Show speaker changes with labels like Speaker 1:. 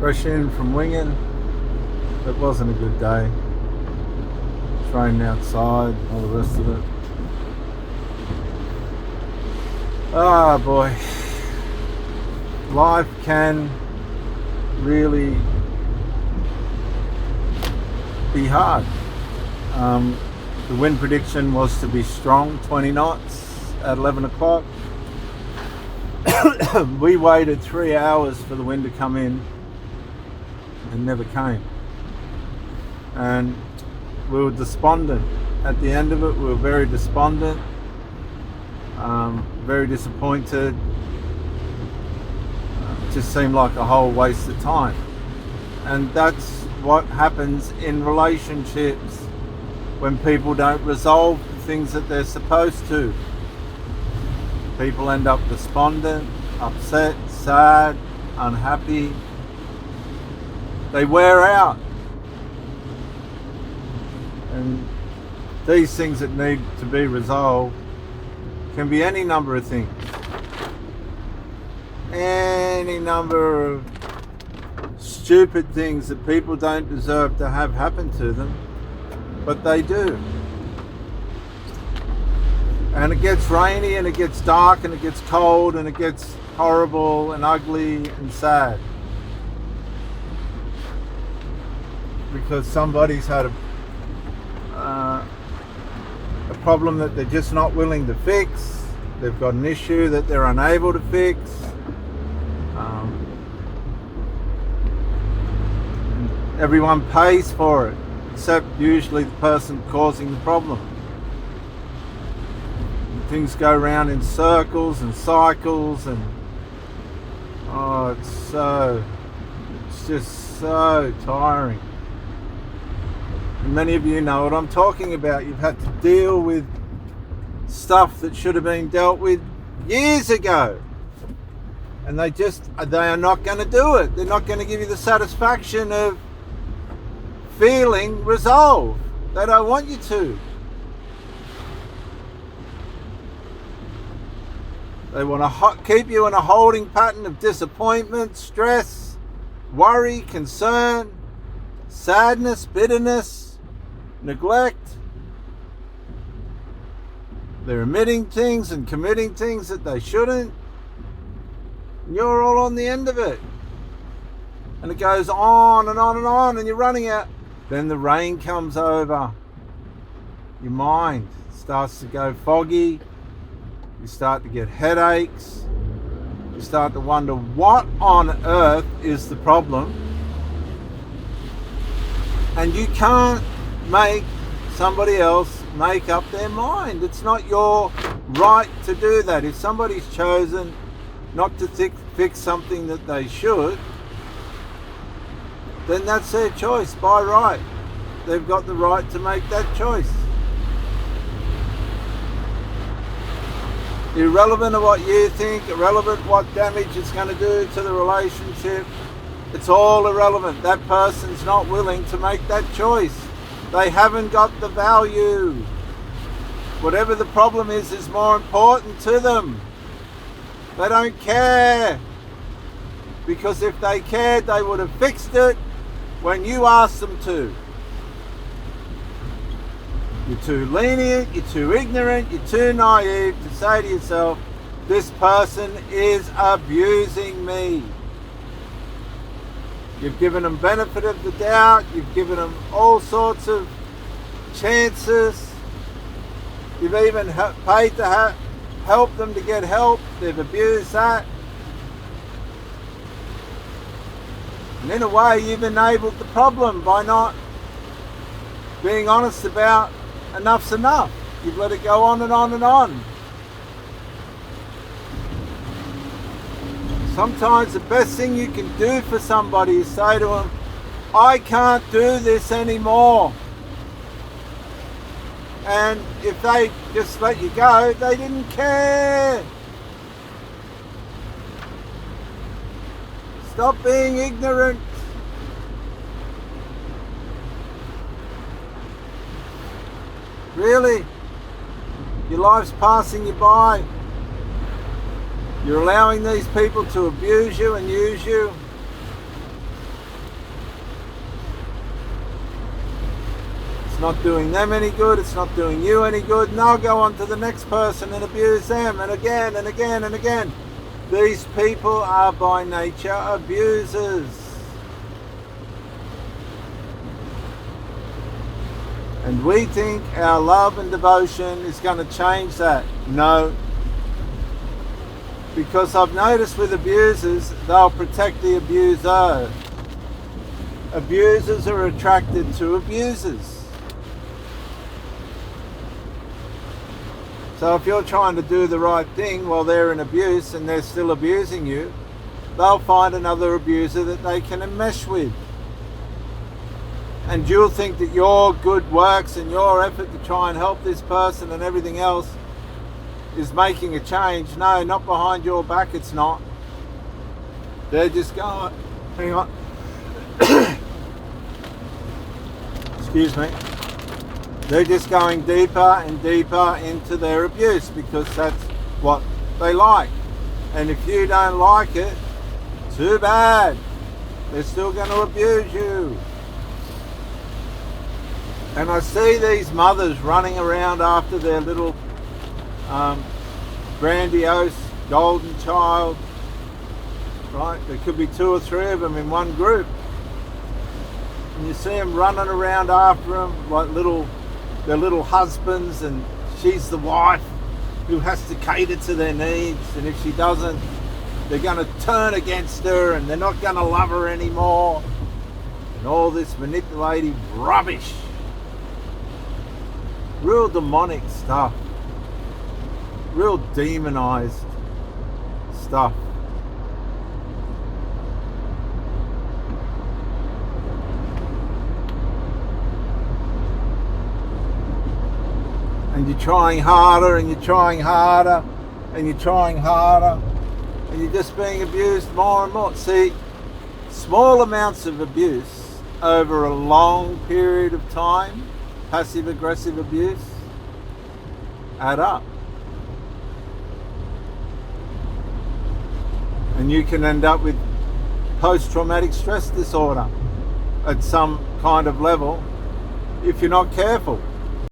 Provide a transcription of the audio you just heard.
Speaker 1: Fresh in from winging. It wasn't a good day. Training outside, all the rest of it. Ah, boy. Life can really be hard. The wind prediction was to be strong, 20 knots at 11 o'clock. We waited 3 hours for the wind to come in and never came. And we were despondent. At the end of it, we were very despondent, very disappointed. It just seemed like a whole waste of time. And that's what happens in relationships when people don't resolve the things that they're supposed to. People end up despondent, upset, sad, unhappy. They wear out. And these things that need to be resolved can be any number of things. Any number of stupid things that people don't deserve to have happen to them, but they do. And it gets rainy and it gets dark and it gets cold and it gets horrible and ugly and sad. Because somebody's had a problem that they're just not willing to fix. They've got an issue that they're unable to fix. Everyone pays for it, except usually the person causing the problem. And things go around in circles and cycles, and it's just so tiring. And many of you know what I'm talking about. You've had to deal with stuff that should have been dealt with years ago. And they are not going to do it. They're not going to give you the satisfaction of feeling resolved. They don't want you to. They want to keep you in a holding pattern of disappointment, stress, worry, concern, sadness, bitterness, neglect. They're omitting things and committing things that they shouldn't. And you're all on the end of it. And it goes on and on and on, and you're running out. Then the rain comes over. Your mind starts to go foggy. You start to get headaches. You start to wonder, what on earth is the problem? And you can't make somebody else make up their mind. It's not your right to do that. If somebody's chosen not to fix something that they should, then that's their choice by right. They've got the right to make that choice. Irrelevant of what you think, irrelevant what damage it's going to do to the relationship, it's all irrelevant. That person's not willing to make that choice. They haven't got the value. Whatever the problem is more important to them. They don't care. Because if they cared, they would have fixed it when you asked them to. You're too lenient, you're too ignorant, you're too naive to say to yourself, this person is abusing me. You've given them benefit of the doubt, you've given them all sorts of chances, you've even paid to help them to get help, they've abused that. And in a way, you've enabled the problem by not being honest about enough's enough. You've let it go on and on and on. Sometimes the best thing you can do for somebody is say to them, I can't do this anymore. And if they just let you go, they didn't care. Stop being ignorant. Really? Your life's passing you by. You're allowing these people to abuse you and use you. not doing them any good, it's not doing you any good, and they'll go on to the next person and abuse them, and again and again and again. These people are by nature abusers. And we think our love and devotion is going to change that. No. Because I've noticed with abusers, they'll protect the abuser. Abusers are attracted to abusers. So if you're trying to do the right thing while they're in abuse and they're still abusing you, they'll find another abuser that they can enmesh with. And you'll think that your good works and your effort to try and help this person and everything else is making a change. No, not behind your back, it's not. They're just going, hang on. Excuse me. They're just going deeper and deeper into their abuse because that's what they like. And if you don't like it, too bad. They're still going to abuse you. And I see these mothers running around after their little grandiose golden child, right? There could be 2 or 3 of them in one group. And you see them running around after them like their little husbands, and she's the wife who has to cater to their needs, and if she doesn't, they're going to turn against her and they're not going to love her anymore. And all this manipulative rubbish. Real demonic stuff. Real demonized stuff. And you're trying harder and you're trying harder and you're trying harder and you're just being abused more and more. See, small amounts of abuse over a long period of time, passive aggressive abuse, add up. And you can end up with post-traumatic stress disorder at some kind of level if you're not careful.